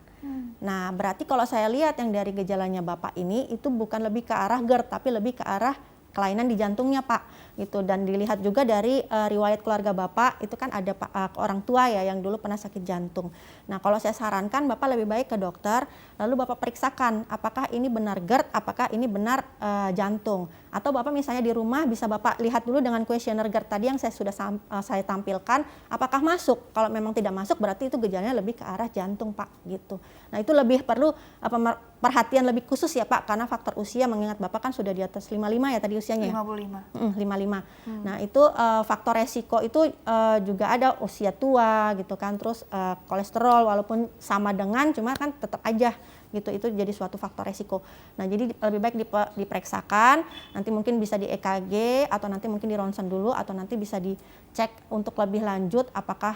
Nah, berarti kalau saya lihat yang dari gejalanya Bapak ini itu bukan lebih ke arah GERD tapi lebih ke arah kelainan di jantungnya Pak gitu. Dan dilihat juga dari riwayat keluarga Bapak itu kan ada orang tua ya yang dulu pernah sakit jantung. Nah, kalau saya sarankan Bapak lebih baik ke dokter lalu Bapak periksakan apakah ini benar GERD, apakah ini benar jantung. Atau Bapak misalnya di rumah bisa Bapak lihat dulu dengan kuesioner GERD tadi yang saya tampilkan apakah masuk. Kalau memang tidak masuk berarti itu gejalanya lebih ke arah jantung Pak gitu. Nah, itu lebih perlu perhatian lebih khusus ya Pak karena faktor usia mengingat Bapak kan sudah di atas 55 ya tadi usianya. 55. 55. Nah, itu faktor resiko itu juga ada usia tua gitu kan, terus kolesterol walaupun sama dengan cuma kan tetap aja gitu, itu jadi suatu faktor resiko. Nah, jadi lebih baik diperiksakan, nanti mungkin bisa di EKG atau nanti mungkin di ronsen dulu atau nanti bisa dicek untuk lebih lanjut apakah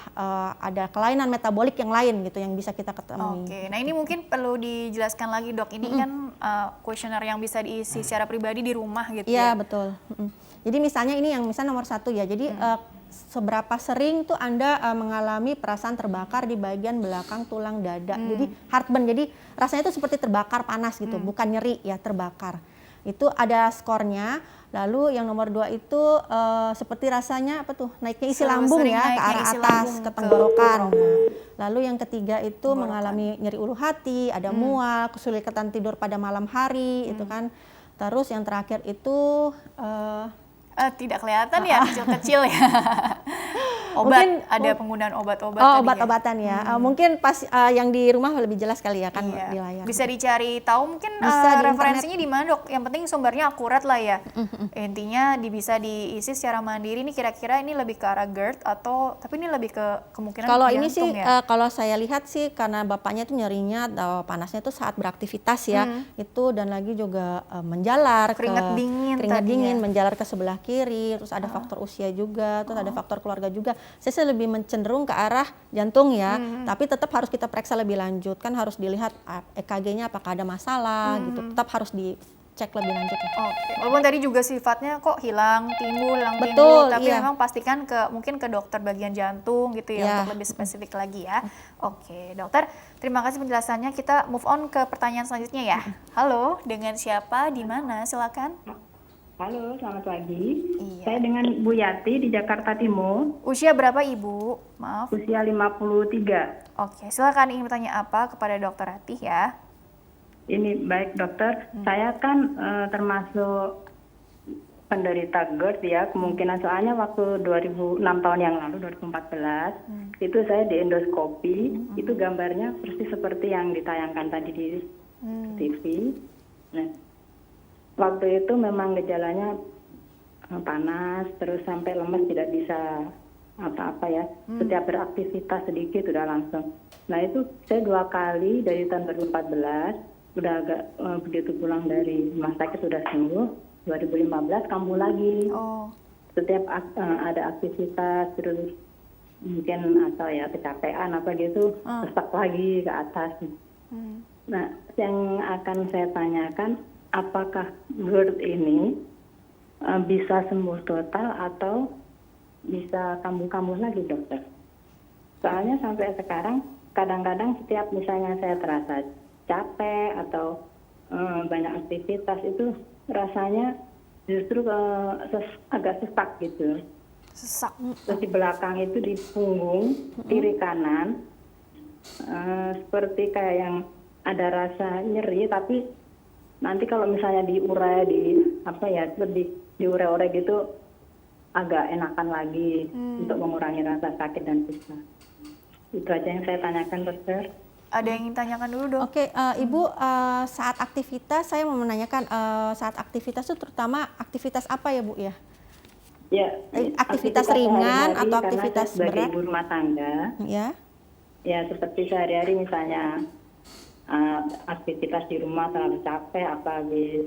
ada kelainan metabolik yang lain gitu yang bisa kita ketemu. Oke, nah ini mungkin perlu dijelaskan lagi Dok, ini kan kuesioner yang bisa diisi secara pribadi di rumah gitu ya? Iya, betul. Jadi misalnya ini yang misal nomor 1 ya, jadi seberapa sering tuh Anda mengalami perasaan terbakar di bagian belakang tulang dada. Jadi heartburn, jadi rasanya itu seperti terbakar panas gitu, bukan nyeri ya, terbakar. Itu ada skornya. Lalu yang nomor 2 itu seperti rasanya apa tuh, naiknya isi lambung ya ke arah atas, ke tenggorokan. Lalu yang ketiga itu mengalami nyeri ulu hati, ada mual, kesulitan tidur pada malam hari, itu kan. Terus yang terakhir itu tidak kelihatan ya, kecil-kecil ya. Mungkin ada penggunaan obat-obat obat-obatan ya. Mungkin pas yang di rumah lebih jelas kali ya kan di layar. Bisa dicari tahu mungkin bisa referensinya di mana Dok? Yang penting sumbernya akurat lah ya. Intinya bisa diisi secara mandiri nih kira-kira ini lebih ke arah GERD atau tapi ini lebih ke kemungkinan kalau jantung ini sih ya? Kalau saya lihat sih karena bapaknya tuh nyerinya atau panasnya tuh saat beraktivitas ya. Itu dan lagi juga menjalar keringat dingin menjalar ke sebelah kiri, terus ada faktor usia juga, terus ada faktor keluarga juga. Saya sih lebih cenderung ke arah jantung ya, tapi tetap harus kita periksa lebih lanjut, kan harus dilihat EKG-nya apakah ada masalah gitu, tetap harus dicek cek lebih lanjut ya. Oke, walaupun tadi juga sifatnya kok hilang timbul, Betul, tapi iya. memang pastikan mungkin ke dokter bagian jantung gitu ya, Iya. untuk lebih spesifik lagi ya. Oke, dokter, terima kasih penjelasannya. Kita move on ke pertanyaan selanjutnya ya. Halo, dengan siapa, di mana? Silakan. Halo, selamat pagi. Iya. Saya dengan Bu Yati di Jakarta Timur, Usia berapa Ibu? Maaf. usia 53. Oke, silakan ingin bertanya apa kepada Dokter Ratih ya? Ini baik dokter, saya kan termasuk penderita GERD ya, kemungkinan soalnya waktu 2006 tahun yang lalu, 2014, itu saya di endoskopi, itu gambarnya persis seperti yang ditayangkan tadi di TV. Nah, waktu itu memang gejalanya panas, terus sampai lemes, tidak bisa apa-apa ya. Setiap beraktivitas sedikit udah langsung. Nah itu saya 2 kali dari tahun 2014, udah agak begitu pulang dari rumah sakit sudah sembuh. 2015 kambuh lagi. Oh, Setiap ada aktivitas terus mungkin atau ya kecapean apa gitu, sesak lagi ke atas. Nah, yang akan saya tanyakan, apakah GERD ini bisa sembuh total atau bisa kambuh-kambuh lagi, dokter? Soalnya sampai sekarang kadang-kadang setiap misalnya saya terasa capek atau banyak aktivitas itu rasanya justru agak sesak gitu. sesak. Terus di belakang itu di punggung kiri kanan seperti kayak yang ada rasa nyeri, tapi nanti kalau misalnya diurai diurai-urai gitu agak enakan lagi untuk mengurangi rasa sakit dan susah. Itu aja yang saya tanyakan, dokter. Ada yang ingin tanyakan dulu dok? Oke, Ibu, saat aktivitas saya mau menanyakan saat aktivitas itu terutama aktivitas apa ya Bu ya? Ya, Aktivitas ringan sehari-hari atau karena aktivitas saya sebagai berat? ibu rumah tangga. Ya. Ya, seperti sehari-hari misalnya aktivitas di rumah terlalu capek, apa habis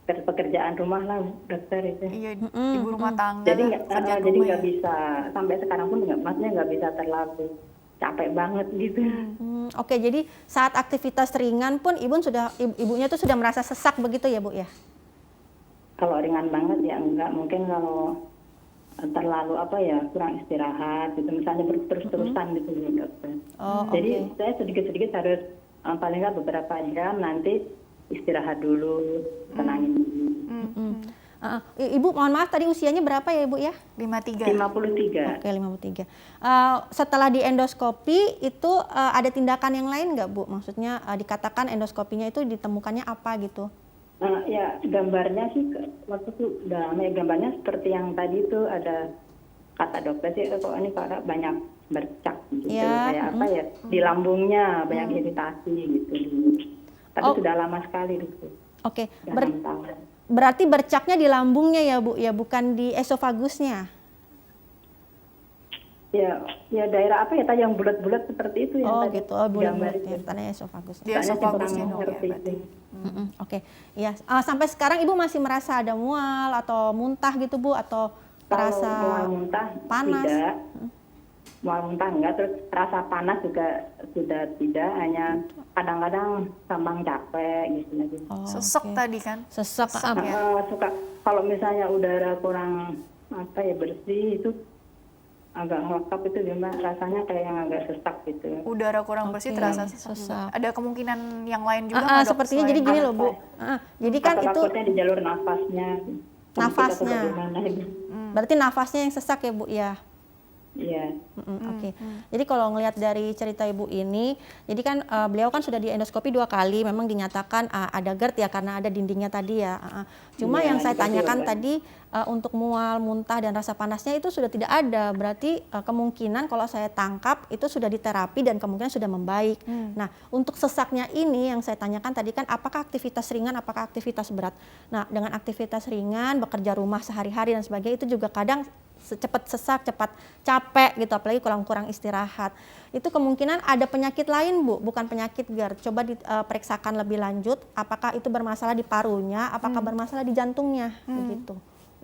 pekerjaan rumah lah, dokter itu. Iya, ibu rumah tangga. Jadi kerjaan jadi rumah nggak ya? bisa sampai sekarang pun nggak bisa terlalu capek banget gitu. Oke, jadi saat aktivitas ringan pun ibunya tuh sudah merasa sesak begitu ya Bu ya? Kalau ringan banget ya enggak, mungkin kalau terlalu kurang istirahat gitu, misalnya terus-terusan gitu dokter. Oh, Jadi saya sedikit-sedikit harus paling nggak beberapa jam nanti istirahat dulu, tenangin dulu. Ibu, mohon maaf tadi usianya berapa ya Ibu ya? 53. 53. Oke, 53. Setelah di endoskopi itu ada tindakan yang lain nggak Bu? Maksudnya dikatakan endoskopinya itu ditemukannya apa gitu? Ya gambarnya sih waktu itu udah lama ya, gambarnya seperti yang tadi itu ada kata dokter sih kok ini karena banyak bercak gitu, Ya, kayak apa ya di lambungnya banyak iritasi gitu. Tapi sudah lama sekali itu. Oke, Sudah 6 tahun. berarti bercaknya di lambungnya ya Bu ya, bukan di esofagusnya? Ya daerah apa ya tadi yang bulat-bulat seperti itu yang tadi Gitu, bulat-bulat gambar itu. ya, tanda esofagusnya. Dia Soalnya esofagusnya kurang dong ya ngerti berarti. itu. Oke, iya. Sampai sekarang Ibu masih merasa ada mual atau muntah gitu Bu, atau terasa Kalau mual muntah panas? tidak, mual muntah enggak, terus rasa panas juga sudah tidak, hanya kadang-kadang gampang capek gitu. Sesek oke. tadi kan? Sesek, Suka kalau misalnya udara kurang bersih itu agak ngelekap itu gimana rasanya kayak yang agak sesak gitu. Udara kurang bersih Oke, terasa sesak juga. sesak. Ada kemungkinan yang lain juga nggak, Dok? sepertinya selain jadi gini panas? loh Bu. Jadi kan Atau itu takutnya di jalur nafasnya. Nafasnya. Atau bagaimana gitu. berarti nafasnya yang sesak ya Bu ya. Iya. Oke. Jadi kalau ngelihat dari cerita Ibu ini, jadi kan beliau kan sudah di endoskopi 2 kali, memang dinyatakan ada GERD ya karena ada dindingnya tadi ya. Cuma Iya, yang saya dikasih tanyakan obat. tadi untuk mual, muntah dan rasa panasnya itu sudah tidak ada. Berarti kemungkinan kalau saya tangkap itu sudah diterapi dan kemungkinan sudah membaik. Nah, untuk sesaknya ini yang saya tanyakan tadi kan apakah aktivitas ringan, apakah aktivitas berat. Nah, dengan aktivitas ringan, bekerja rumah sehari-hari dan sebagainya itu juga kadang cepat sesak, cepat capek gitu, apalagi kurang istirahat. Itu kemungkinan ada penyakit lain Bu, bukan penyakit GERD. Coba diperiksakan lebih lanjut, apakah itu bermasalah di parunya, apakah bermasalah di jantungnya, begitu.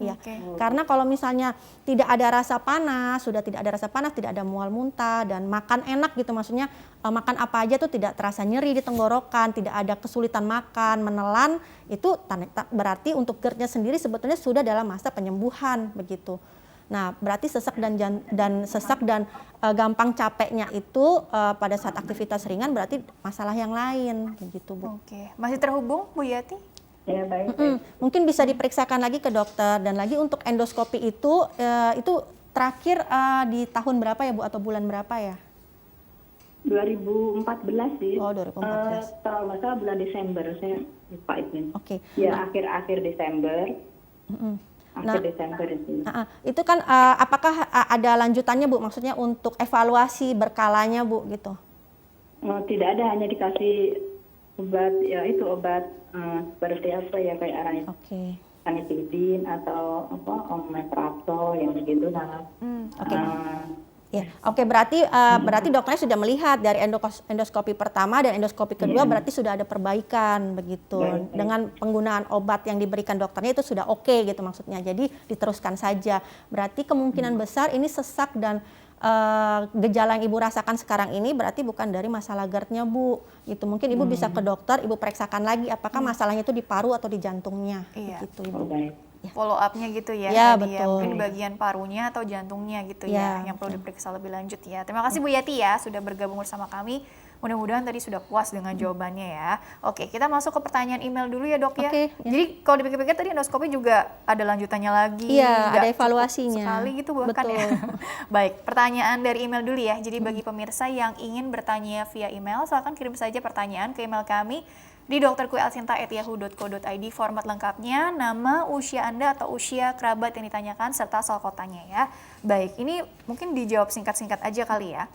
ya. Karena kalau misalnya tidak ada rasa panas, sudah tidak ada rasa panas, tidak ada mual muntah dan makan enak gitu, maksudnya makan apa aja tuh tidak terasa nyeri di tenggorokan, tidak ada kesulitan makan, menelan, itu berarti untuk GERD-nya sendiri sebetulnya sudah dalam masa penyembuhan begitu. Nah, berarti sesak dan gampang capeknya itu pada saat aktivitas ringan berarti masalah yang lain begitu, Bu. Oke. Masih terhubung Bu Yati? Ya baik. Mungkin bisa diperiksakan lagi ke dokter, dan lagi untuk endoskopi itu terakhir di tahun berapa ya Bu, atau bulan berapa ya? 2014 sih. Oh, 2014. Kalau nggak salah bulan Desember, saya lupa itu. Oke. Ya akhir Desember. Akhir Desember itu. Itu kan apakah ada lanjutannya Bu? Maksudnya untuk evaluasi berkalanya Bu gitu? Tidak ada, hanya dikasih obat, ya itu obat seperti apa ya, kayak ranitidin atau omeprazol yang begitu. Ya, berarti dokternya sudah melihat dari endoskopi pertama dan endoskopi kedua, berarti sudah ada perbaikan begitu. Dengan penggunaan obat yang diberikan dokternya itu sudah oke gitu maksudnya. Jadi diteruskan saja. Berarti kemungkinan besar ini sesak dan gejala yang Ibu rasakan sekarang ini berarti bukan dari masalah GERD-nya Bu. Gitu. Mungkin Ibu bisa ke dokter, Ibu periksakan lagi apakah masalahnya itu di paru atau di jantungnya. Gitu Ibu. Follow up-nya gitu ya, betul. Mungkin bagian parunya atau jantungnya gitu yang perlu diperiksa lebih lanjut ya. Terima kasih Bu Yati ya sudah bergabung bersama kami. Mudah-mudahan tadi sudah puas dengan jawabannya ya. Oke, kita masuk ke pertanyaan email dulu ya Dok ya. Jadi kalau dipikir-pikir tadi endoskopi juga ada lanjutannya lagi. Iya, ada evaluasinya. Sekali gitu bahkan ya. Baik, pertanyaan dari email dulu ya. Jadi bagi pemirsa yang ingin bertanya via email, silakan kirim saja pertanyaan ke email kami di drkuelsinta@yahoo.co.id. Format lengkapnya, nama, usia Anda atau usia kerabat yang ditanyakan, serta asal kotanya ya. Baik, ini mungkin dijawab singkat-singkat aja kali ya.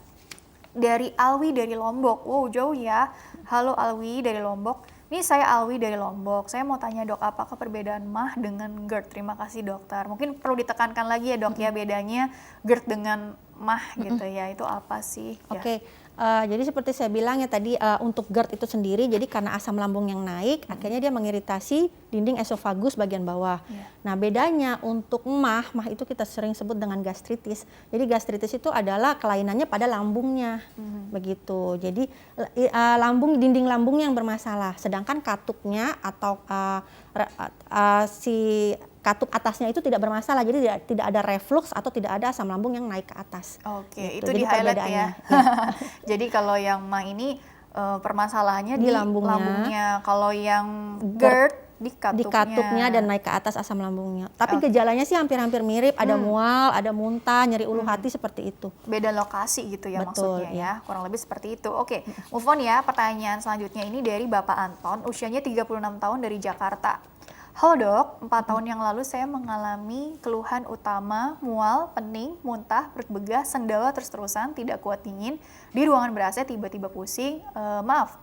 Dari Alwi dari Lombok. Wow, jauh ya. Halo Alwi dari Lombok. Ini saya Alwi dari Lombok. Saya mau tanya Dok, apakah perbedaan MAH dengan GERD? Terima kasih dokter. Mungkin perlu ditekankan lagi ya Dok ya, bedanya GERD dengan MAH gitu ya. Itu apa sih? Jadi seperti saya bilang ya tadi, untuk GERD itu sendiri, jadi karena asam lambung yang naik, akhirnya dia mengiritasi dinding esofagus bagian bawah. Nah, bedanya untuk MAH itu kita sering sebut dengan gastritis. Jadi gastritis itu adalah kelainannya pada lambungnya, begitu. Jadi dinding lambung yang bermasalah, sedangkan katupnya atau si katup atasnya itu tidak bermasalah, jadi tidak ada reflux atau tidak ada asam lambung yang naik ke atas. Gitu. Itu di highlight ya. Jadi kalau yang MAH ini permasalahannya di lambungnya. Kalau yang GERD di katupnya dan naik ke atas asam lambungnya. Tapi gejalanya sih hampir-hampir mirip, ada mual, ada muntah, nyeri ulu hati seperti itu. Beda lokasi gitu ya. Betul, maksudnya ya. Kurang lebih seperti itu. Oke, move on ya. Pertanyaan selanjutnya ini dari Bapak Anton, usianya 36 tahun dari Jakarta. Halo Dok, 4 tahun yang lalu saya mengalami keluhan utama mual, pening, muntah, perut begah, sendawa terus-terusan, tidak kuat dingin, di ruangan ber-AC tiba-tiba pusing,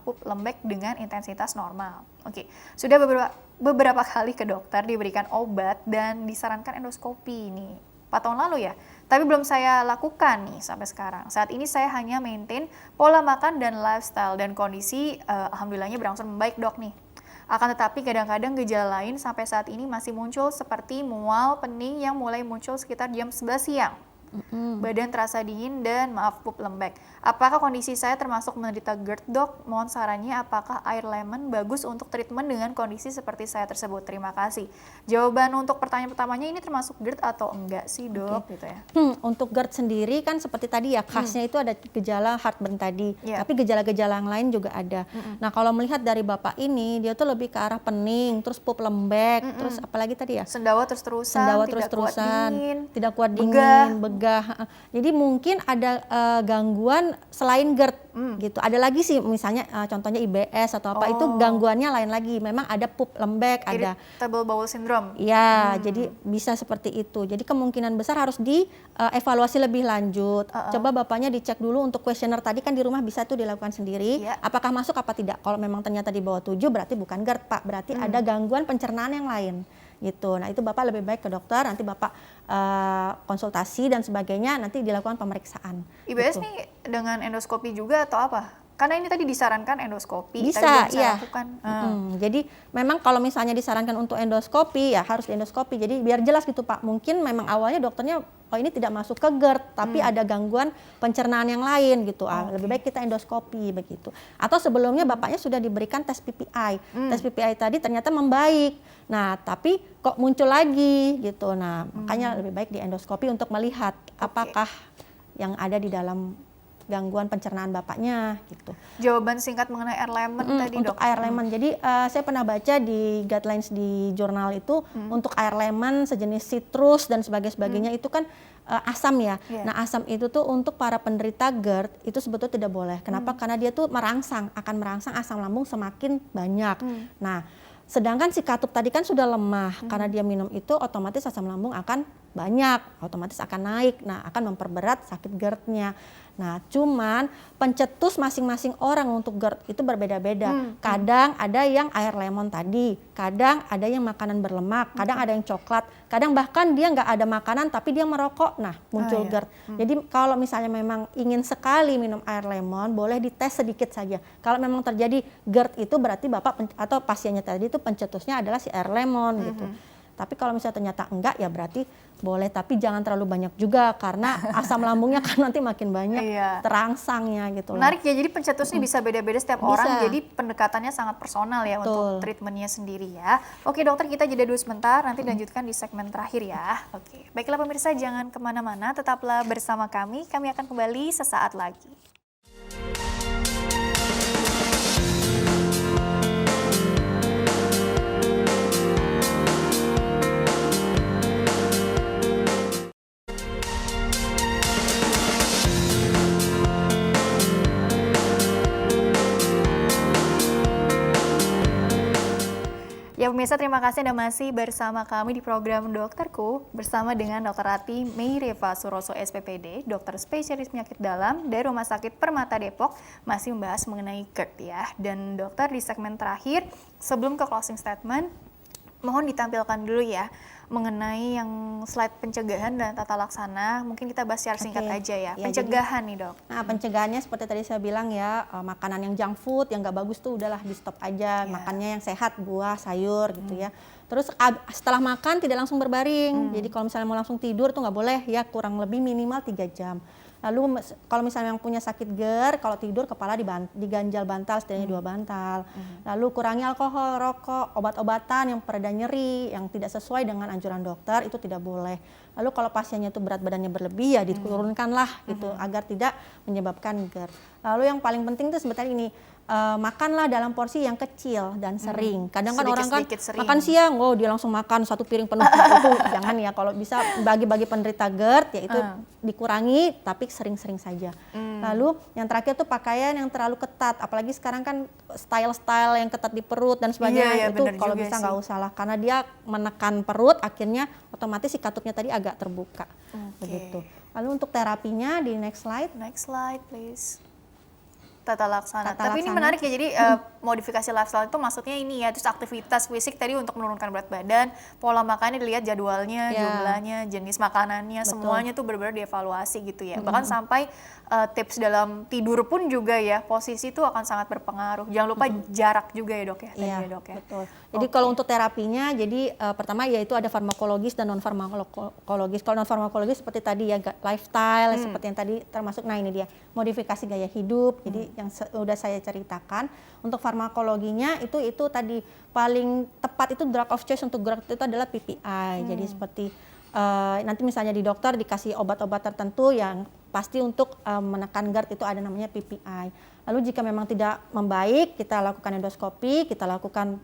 pup lembek dengan intensitas normal. Oke, sudah beberapa kali ke dokter, diberikan obat dan disarankan endoskopi ini. 4 tahun lalu ya, tapi belum saya lakukan nih sampai sekarang. Saat ini saya hanya maintain pola makan dan lifestyle, dan kondisi alhamdulillahnya berangsur membaik Dok nih. Akan tetapi kadang-kadang gejala lain sampai saat ini masih muncul seperti mual, pening yang mulai muncul sekitar jam 11 siang. Badan terasa dingin dan pup lembek. Apakah kondisi saya termasuk menderita GERD Dok? Mohon sarannya, apakah air lemon bagus untuk treatment dengan kondisi seperti saya tersebut? Terima kasih. Jawaban untuk pertanyaan pertamanya, ini termasuk GERD atau enggak sih Dok? Gitu ya. Untuk GERD sendiri kan seperti tadi ya, khasnya itu ada gejala heartburn tadi, tapi gejala-gejala yang lain juga ada. Nah, kalau melihat dari Bapak ini, dia tuh lebih ke arah pening, terus pup lembek, terus apalagi tadi ya? Sendawa terus-terusan, tidak kuat dingin, begah. Jadi mungkin ada gangguan selain GERD gitu. Ada lagi sih misalnya contohnya IBS atau apa, itu gangguannya lain lagi. Memang ada pup lembek, ada irritable bowel syndrome. Ya, jadi bisa seperti itu. Jadi kemungkinan besar harus dievaluasi lebih lanjut. Coba Bapaknya dicek dulu untuk kuesioner tadi, kan di rumah bisa tuh dilakukan sendiri. Apakah masuk apa tidak? Kalau memang ternyata di bawah 7 berarti bukan GERD Pak, berarti ada gangguan pencernaan yang lain. Gitu. Nah, itu Bapak lebih baik ke dokter, nanti Bapak konsultasi dan sebagainya, nanti dilakukan pemeriksaan. IBS gitu. nih dengan endoskopi juga atau apa? Karena ini tadi disarankan endoskopi. Bisa, tadi iya. lakukan. Jadi memang kalau misalnya disarankan untuk endoskopi ya harus endoskopi. Jadi biar jelas gitu Pak. Mungkin memang awalnya dokternya oh ini tidak masuk ke GERD, tapi ada gangguan pencernaan yang lain gitu. Lebih baik kita endoskopi begitu. Atau sebelumnya bapaknya sudah diberikan tes PPI. Tes PPI tadi ternyata membaik. Nah, tapi kok muncul lagi gitu. Nah, makanya lebih baik di endoskopi untuk melihat apakah yang ada di dalam gangguan pencernaan bapaknya gitu. Jawaban singkat mengenai air lemon tadi untuk dok. air lemon. Jadi saya pernah baca di guidelines di jurnal itu untuk air lemon sejenis citrus dan sebagainya itu kan asam ya. Nah asam itu tuh untuk para penderita GERD itu sebetulnya tidak boleh. Kenapa? Karena dia tuh akan merangsang asam lambung semakin banyak. Nah sedangkan si katup tadi kan sudah lemah karena dia minum itu otomatis asam lambung akan banyak, otomatis akan naik. Nah akan memperberat sakit GERD-nya. Nah, cuman pencetus masing-masing orang untuk GERD itu berbeda-beda. Kadang ada yang air lemon tadi, kadang ada yang makanan berlemak, kadang ada yang coklat, kadang bahkan dia nggak ada makanan tapi dia merokok. Nah, muncul GERD. Jadi kalau misalnya memang ingin sekali minum air lemon, boleh dites sedikit saja. Kalau memang terjadi GERD itu berarti bapak atau pasiennya tadi itu pencetusnya adalah si air lemon gitu. Tapi kalau misalnya ternyata enggak ya berarti boleh, tapi jangan terlalu banyak juga karena asam lambungnya kan nanti makin banyak terangsangnya gitu. Menarik ya, jadi pencetusnya bisa beda-beda setiap orang, jadi pendekatannya sangat personal ya untuk treatmentnya sendiri ya. Oke dokter, kita jeda dulu sebentar, nanti lanjutkan di segmen terakhir ya. Oke, baiklah pemirsa, jangan kemana-mana, tetaplah bersama kami akan kembali sesaat lagi. Ya pemirsa, terima kasih Anda masih bersama kami di program Dokterku bersama dengan Dr. Rati Meireva Suroso SPPD, dokter spesialis penyakit dalam dari Rumah Sakit Permata Depok, masih membahas mengenai GERD ya. Dan dokter, di segmen terakhir sebelum ke closing statement, mohon ditampilkan dulu ya mengenai yang slide pencegahan dan tata laksana. Mungkin kita bahas secara singkat aja ya. Pencegahan nih dok. Nah pencegahannya seperti tadi saya bilang ya, makanan yang junk food, yang nggak bagus tuh udahlah di stop aja. Makannya yang sehat, buah, sayur gitu ya. Terus setelah makan tidak langsung berbaring. Jadi kalau misalnya mau langsung tidur tuh nggak boleh ya, kurang lebih minimal 3 jam. Lalu kalau misalnya yang punya sakit GERD, kalau tidur kepala diganjal bantal, setidaknya 2 bantal. Lalu kurangi alkohol, rokok, obat-obatan yang pereda nyeri, yang tidak sesuai dengan anjuran dokter, itu tidak boleh. Lalu kalau pasiennya itu berat badannya berlebih ya diturunkanlah gitu agar tidak menyebabkan GERD. Lalu yang paling penting itu sebenarnya ini, makanlah dalam porsi yang kecil dan sering. Kadang kan orang kan makan siang, dia langsung makan 1 piring penuh. Itu jangan ya, kalau bisa bagi-bagi penderita GERD ya itu dikurangi tapi sering-sering saja. Lalu yang terakhir tuh pakaian yang terlalu ketat, apalagi sekarang kan style-style yang ketat di perut dan sebagainya, itu kalau bisa nggak usah lah, karena dia menekan perut akhirnya otomatis si katupnya tadi agak terbuka. Begitu. Lalu untuk terapinya di next slide. Next slide please. Tata laksana. Tapi ini menarik ya, jadi modifikasi lifestyle itu maksudnya ini ya, terus aktivitas fisik tadi untuk menurunkan berat badan, pola makannya dilihat jadwalnya, jumlahnya, jenis makanannya, semuanya tuh benar-benar dievaluasi gitu ya. Bahkan sampai tips dalam tidur pun juga ya, posisi itu akan sangat berpengaruh. Jangan lupa jarak juga ya dok ya. Iya, ya, dok, ya. Betul. Jadi kalau untuk terapinya, jadi pertama yaitu ada farmakologis dan non farmakologis. Kalau non farmakologis seperti tadi ya, lifestyle seperti yang tadi termasuk, nah ini dia modifikasi gaya hidup. Jadi yang sudah saya ceritakan. Untuk farmakologinya itu tadi paling tepat itu drug of choice untuk GERD itu adalah PPI. Jadi seperti nanti misalnya di dokter dikasih obat-obat tertentu yang pasti untuk menekan GERD itu ada namanya PPI. Lalu jika memang tidak membaik, kita lakukan endoskopi, kita lakukan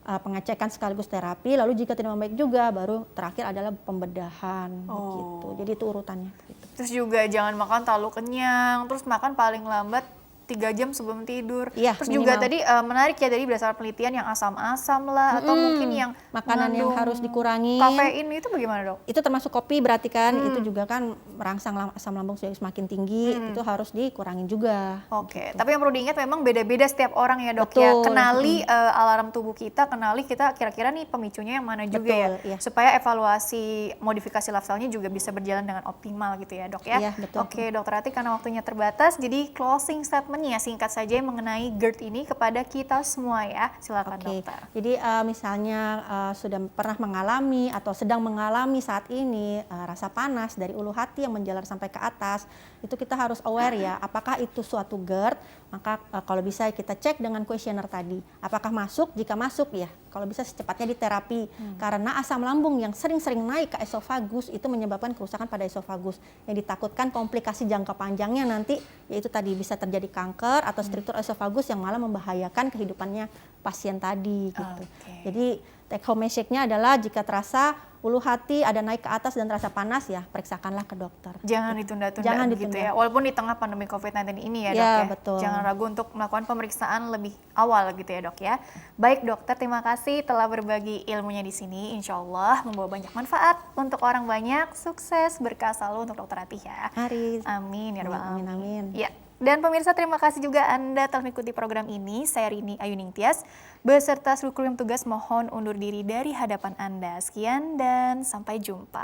pengecekan sekaligus terapi. Lalu jika tidak membaik juga, baru terakhir adalah pembedahan gitu. Jadi itu urutannya. Gitu. Terus juga jangan makan terlalu kenyang, terus makan paling lambat 3 jam sebelum tidur. Iya, terus minimal. juga tadi menarik ya, dari berdasarkan penelitian yang asam-asam lah, atau mungkin yang makanan yang harus dikurangi. Kafein itu bagaimana dok? Itu termasuk kopi berarti kan, itu juga kan merangsang asam lambung semakin tinggi, itu harus dikurangin juga. Oke, tapi yang perlu diingat memang beda-beda setiap orang ya dok. Betul. Ya. Kenali alarm tubuh kita, kenali kita kira-kira nih pemicunya yang mana juga. Betul, ya. iya. Supaya evaluasi modifikasi lifestyle-nya juga bisa berjalan dengan optimal gitu ya dok ya. Iya, betul. Oke dokter Rati, karena waktunya terbatas, jadi closing statement statement ya singkat saja mengenai GERD ini kepada kita semua ya. Silakan dokter. Jadi misalnya sudah pernah mengalami atau sedang mengalami saat ini rasa panas dari ulu hati yang menjalar sampai ke atas, itu kita harus aware ya, apakah itu suatu GERD, maka kalau bisa kita cek dengan kuesioner tadi. Apakah masuk? Jika masuk ya, kalau bisa secepatnya diterapi. Karena asam lambung yang sering-sering naik ke esofagus itu menyebabkan kerusakan pada esofagus. Yang ditakutkan komplikasi jangka panjangnya nanti yaitu tadi bisa terjadi kanker atau struktur esofagus yang malah membahayakan kehidupannya pasien tadi gitu. Jadi take home message-nya adalah jika terasa ulu hati ada naik ke atas dan terasa panas ya periksakanlah ke dokter. Jangan ditunda-tunda gitu ya. Walaupun di tengah pandemi COVID-19 ini ya dok ya. Betul. Jangan ragu untuk melakukan pemeriksaan lebih awal gitu ya dok ya. Baik dokter, terima kasih telah berbagi ilmunya di sini. Insya Allah membawa banyak manfaat untuk orang banyak. Sukses, berkah selalu untuk dokter Atih ya. Haris. Amin ya rabbal alamin. Amin. Ya. Dan pemirsa, terima kasih juga Anda telah mengikuti program ini. Saya Rini Ayuning Tias, beserta seluruh kru yang tugas mohon undur diri dari hadapan Anda. Sekian dan sampai jumpa.